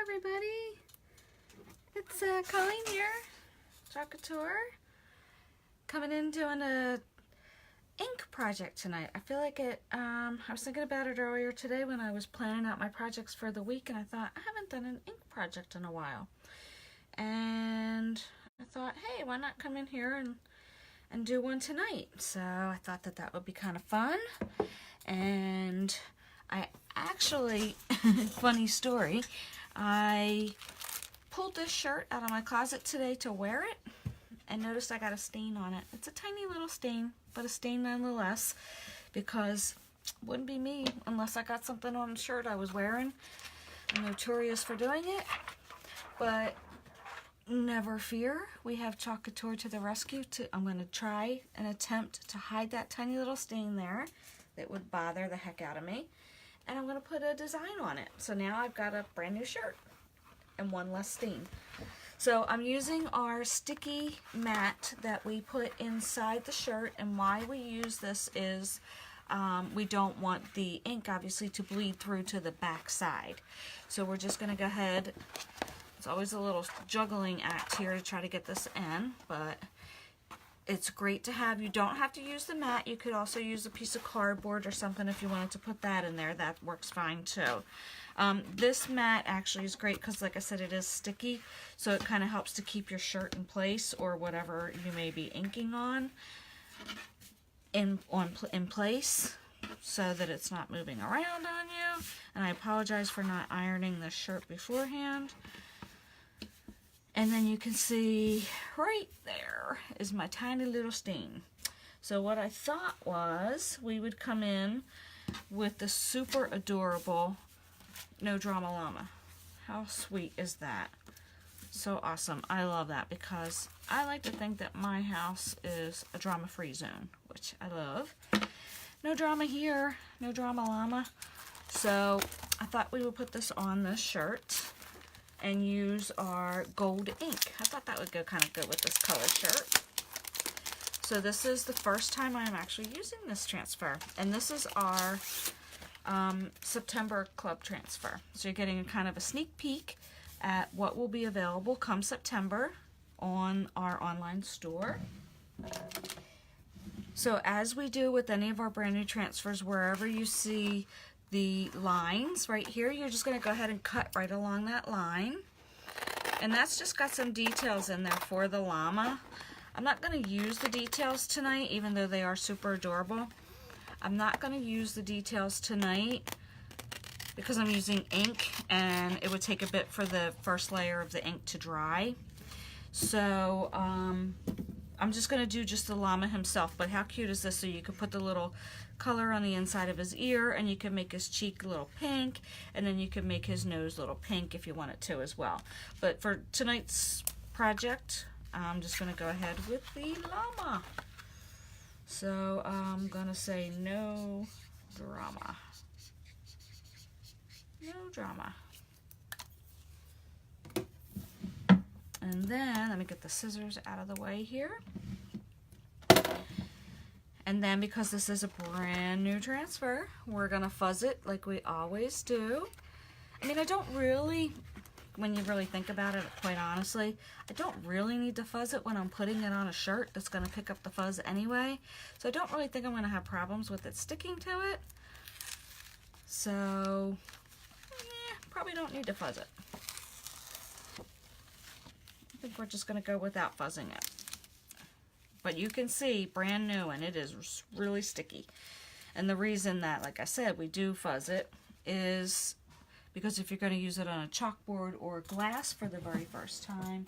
everybody. It's Colleen here, Couture, coming in doing a ink project tonight. I feel like it, I was thinking about it earlier today when I was planning out my projects for the week, and I thought, I haven't done an ink project in a while. And I thought, hey, why not come in here and do one tonight? So I thought that would be kind of fun. And I actually, funny story, I pulled this shirt out of my closet today to wear it and noticed I got a stain on it. It's a tiny little stain, but a stain nonetheless, because it wouldn't be me unless I got something on the shirt I was wearing. I'm notorious for doing it, but never fear. We have Couture to the rescue. I'm going to try and attempt to hide that tiny little stain there that would bother the heck out of me. And I'm going to put a design on it. So now I've got a brand new shirt and one less stain. So I'm using our sticky mat that we put inside the shirt, and why we use this is we don't want the ink obviously to bleed through to the back side. So we're just going to go ahead. It's always a little juggling act here to try to get this in, but it's great to have. You don't have to use the mat. You could also use a piece of cardboard or something if you wanted to put that in there. That works fine too. This mat actually is great because, like I said, it is sticky, so it kind of helps to keep your shirt in place or whatever you may be inking on in place, so that it's not moving around on you. And I apologize for not ironing this shirt beforehand. And then you can see right there is my tiny little stain. So what I thought was we would come in with the super adorable No Drama Llama. How sweet is that? So awesome. I love that because I like to think that my house is a drama-free zone, which I love. No drama here, no drama llama. So I thought we would put this on this shirt and use our gold ink. I thought that would go kind of good with this color shirt. So this is the first time I'm actually using this transfer, and this is our September club transfer. So you're getting a kind of a sneak peek at what will be available come September on our online store. So as we do with any of our brand new transfers, wherever you see the lines right here, you're just going to go ahead and cut right along that line. And that's just got some details in there for the llama. I'm not going to use the details tonight, even though they are super adorable. I'm not going to use the details tonight because I'm using ink, and it would take a bit for the first layer of the ink to dry. So I'm just going to do just the llama himself. But how cute is this? So you could put the little color on the inside of his ear, and you can make his cheek a little pink, and then you can make his nose a little pink if you wanted to as well. But for tonight's project, I'm just going to go ahead with the llama. So I'm going to say no drama. No drama. And then let me get the scissors out of the way here. And then, because this is a brand new transfer, we're going to fuzz it like we always do. I mean, I don't really, when you really think about it, quite honestly, I don't really need to fuzz it when I'm putting it on a shirt that's going to pick up the fuzz anyway. So I don't really think I'm going to have problems with it sticking to it. So, probably don't need to fuzz it. I think we're just going to go without fuzzing it. But you can see, brand new, and it is really sticky. And the reason that, like I said, we do fuzz it is because if you're going to use it on a chalkboard or glass for the very first time,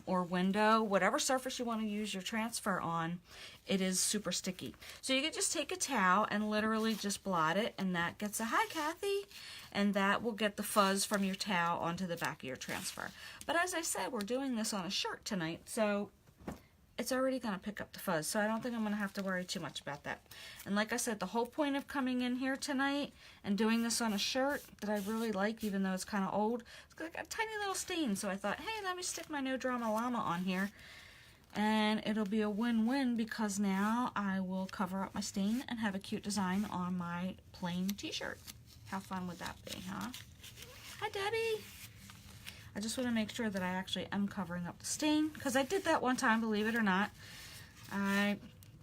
or window, whatever surface you want to use your transfer on, it is super sticky. So you can just take a towel and literally just blot it, and that gets a hi Kathy, and that will get the fuzz from your towel onto the back of your transfer. But as I said, we're doing this on a shirt tonight, so it's already going to pick up the fuzz, so I don't think I'm going to have to worry too much about that. And like I said, the whole point of coming in here tonight and doing this on a shirt that I really like, even though it's kind of old, it's got a tiny little stain, so I thought, hey, let me stick my No Drama Llama on here, and it'll be a win-win because now I will cover up my stain and have a cute design on my plain t-shirt. How fun would that be, huh? Hi, Debbie. I just want to make sure that I actually am covering up the stain, because I did that one time, believe it or not.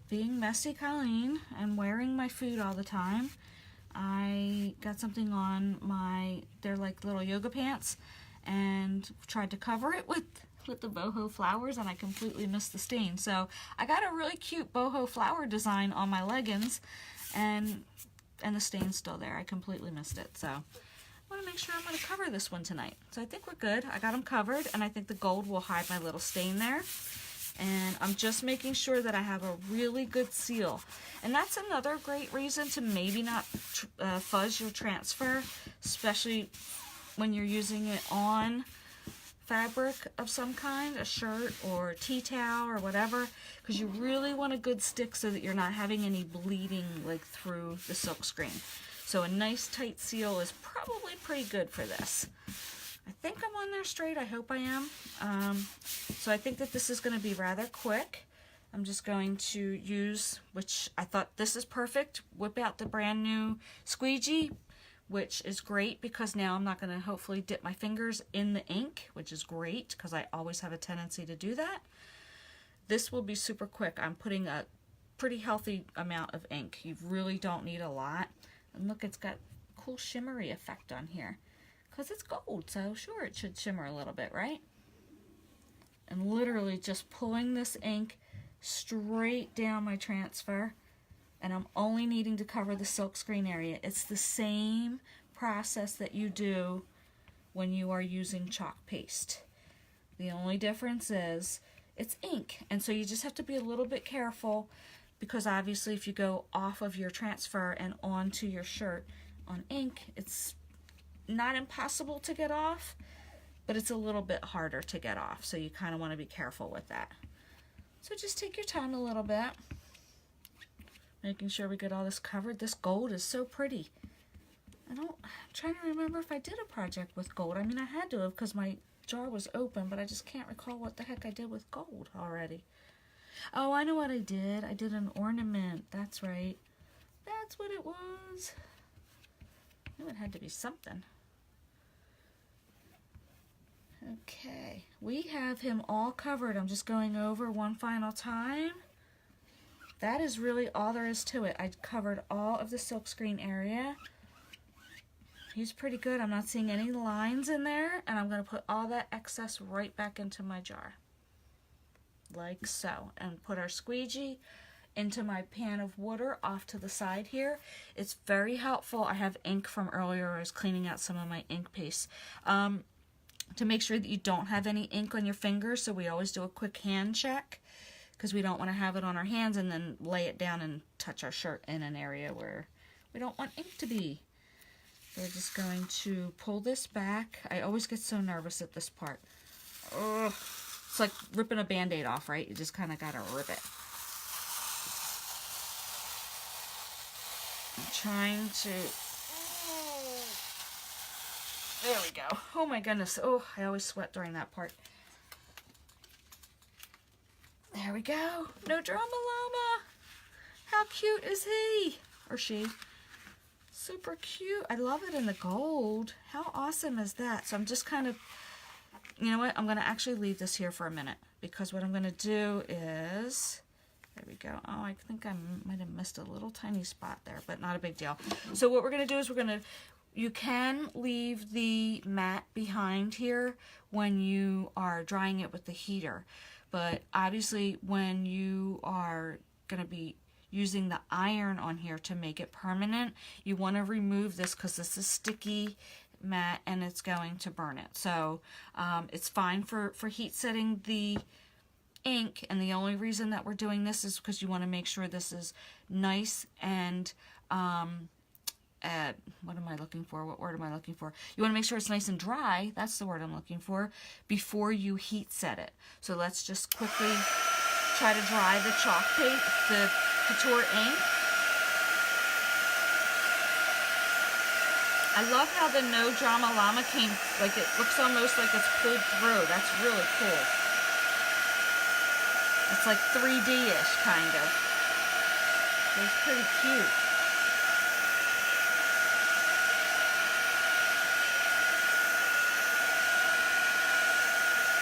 Being messy Colleen and wearing my food all the time, I got something on they're like little yoga pants, and tried to cover it with the boho flowers, and I completely missed the stain. So I got a really cute boho flower design on my leggings, and the stain's still there. I completely missed it. So I want to make sure I'm going to cover this one tonight. So I think we're good. I got them covered, and I think the gold will hide my little stain there. And I'm just making sure that I have a really good seal. And that's another great reason to maybe not fuzz your transfer, especially when you're using it on fabric of some kind, a shirt or a tea towel or whatever, because you really want a good stick so that you're not having any bleeding like through the silk screen. So a nice tight seal is probably pretty good for this. I think I'm on there straight. I hope I am. So I think that this is going to be rather quick. I'm just going to use, which I thought this is perfect, whip out the brand new squeegee, which is great because now I'm not going to hopefully dip my fingers in the ink, which is great because I always have a tendency to do that. This will be super quick. I'm putting a pretty healthy amount of ink. You really don't need a lot. And look, it's got a cool shimmery effect on here because it's gold, so sure it should shimmer a little bit, right? And literally just pulling this ink straight down my transfer, and I'm only needing to cover the silk screen area. It's the same process that you do when you are using chalk paste. The only difference is it's ink, and so you just have to be a little bit careful because obviously if you go off of your transfer and onto your shirt on ink, it's not impossible to get off, but it's a little bit harder to get off, so you kind of want to be careful with that. So just take your time a little bit, making sure we get all this covered. This gold is so pretty. I'm trying to remember if I did a project with gold. I mean, I had to have because my jar was open, but I just can't recall what the heck I did with gold already. Oh, I know what I did. I did an ornament. That's right. That's what it was. I knew it had to be something. Okay, we have him all covered. I'm just going over one final time. That is really all there is to it. I covered all of the silkscreen area. He's pretty good. I'm not seeing any lines in there, and I'm going to put all that excess right back into my jar. Like so. And put our squeegee into my pan of water off to the side here. It's very helpful. I have ink from earlier. I was cleaning out some of my ink paste. To make sure that you don't have any ink on your fingers, so we always do a quick hand check because we don't want to have it on our hands and then lay it down and touch our shirt in an area where we don't want ink to be. We're just going to pull this back. I always get so nervous at this part. Ugh. It's like ripping a Band-Aid off, right? You just kind of got to rip it. I'm trying to... There we go. Oh my goodness. Oh, I always sweat during that part. There we go. No drama llama. How cute is he? Or she? Super cute. I love it in the gold. How awesome is that? So I'm just kind of, you know what? I'm going to actually leave this here for a minute because what I'm going to do is, there we go. Oh, I think I might have missed a little tiny spot there, but not a big deal. So what we're going to do is you can leave the mat behind here when you are drying it with the heater. But obviously when you are going to be using the iron on here to make it permanent, you want to remove this because this is sticky mat and it's going to burn it. So it's fine for heat setting the ink, and the only reason that we're doing this is because you want to make sure this is nice and what am I looking for? What word am I looking for? You want to make sure it's nice and dry. That's the word I'm looking for before you heat set it. So let's just quickly try to dry the chalk paint, the Couture ink. I love how the No Drama Llama came, like it looks almost like it's pulled through. That's really cool. It's like 3D-ish kind of. It's pretty cute.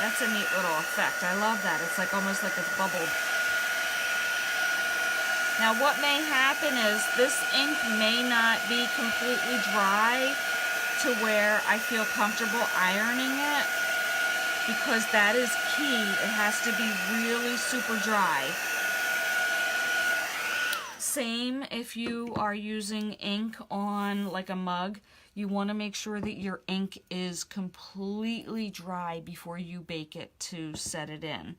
That's a neat little effect. I love that. It's like almost like it's bubbled. Now what may happen is this ink may not be completely dry to where I feel comfortable ironing it, because that is key. It has to be really super dry. Same if you are using ink on like a mug. You want to make sure that your ink is completely dry before you bake it to set it in.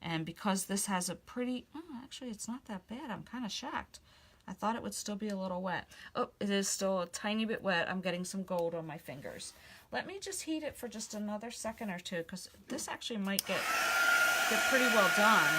And because this has a pretty, oh, actually it's not that bad. I'm kind of shocked. I thought it would still be a little wet. Oh, it is still a tiny bit wet. I'm getting some gold on my fingers. Let me just heat it for just another second or two, because this actually might get pretty well done.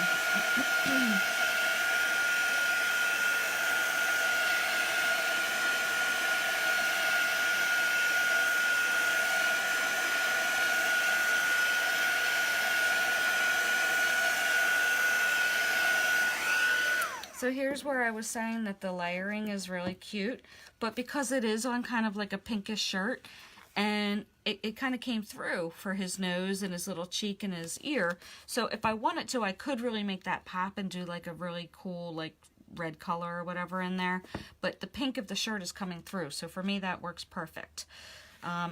So here's where I was saying that the layering is really cute, but because it is on kind of like a pinkish shirt, and it kind of came through for his nose and his little cheek and his ear. So if I wanted to, I could really make that pop and do like a really cool like red color or whatever in there. But the pink of the shirt is coming through, so for me that works perfect.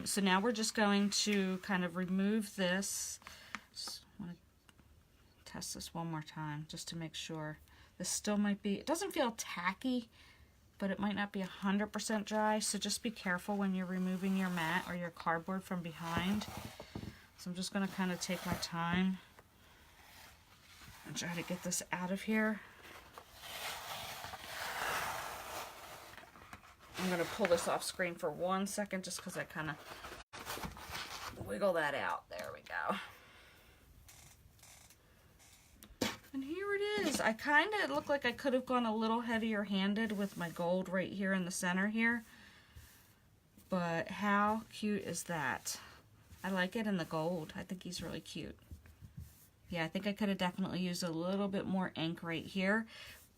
So now we're just going to kind of remove this. Just want to test this one more time just to make sure. This still might be, it doesn't feel tacky, but it might not be 100% dry, so just be careful when you're removing your mat or your cardboard from behind. So I'm just going to kind of take my time and try to get this out of here. I'm going to pull this off screen for 1 second just because I kind of wiggle that out. There we go. And here it is. I kind of look like I could have gone a little heavier handed with my gold right here in the center here. But how cute is that? I like it in the gold. I think he's really cute. Yeah, I think I could have definitely used a little bit more ink right here.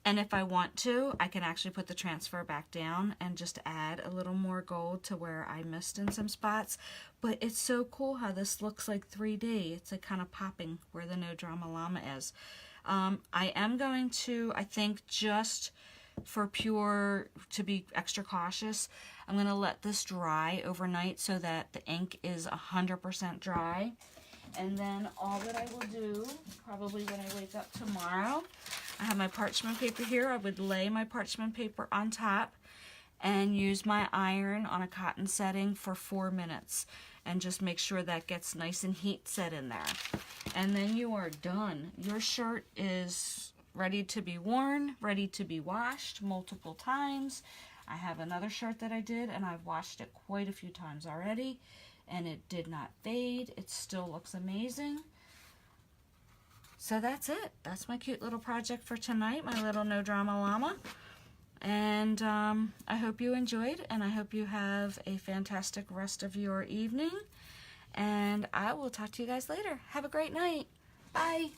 And if I want to, I can actually put the transfer back down and just add a little more gold to where I missed in some spots. But it's so cool how this looks like 3D. It's like kind of popping where the No Drama Llama is. I am going to, I think just for to be extra cautious, I'm going to let this dry overnight so that the ink is 100% dry. And then all that I will do, probably when I wake up tomorrow, I have my parchment paper here. I would lay my parchment paper on top and use my iron on a cotton setting for 4 minutes. And just make sure that gets nice and heat set in there. And then you are done. Your shirt is ready to be worn, ready to be washed multiple times. I have another shirt that I did, and I've washed it quite a few times already. And it did not fade. It still looks amazing. So that's it. That's my cute little project for tonight, my little No Drama Llama. And I hope you enjoyed, and I hope you have a fantastic rest of your evening. And I will talk to you guys later. Have a great night. Bye.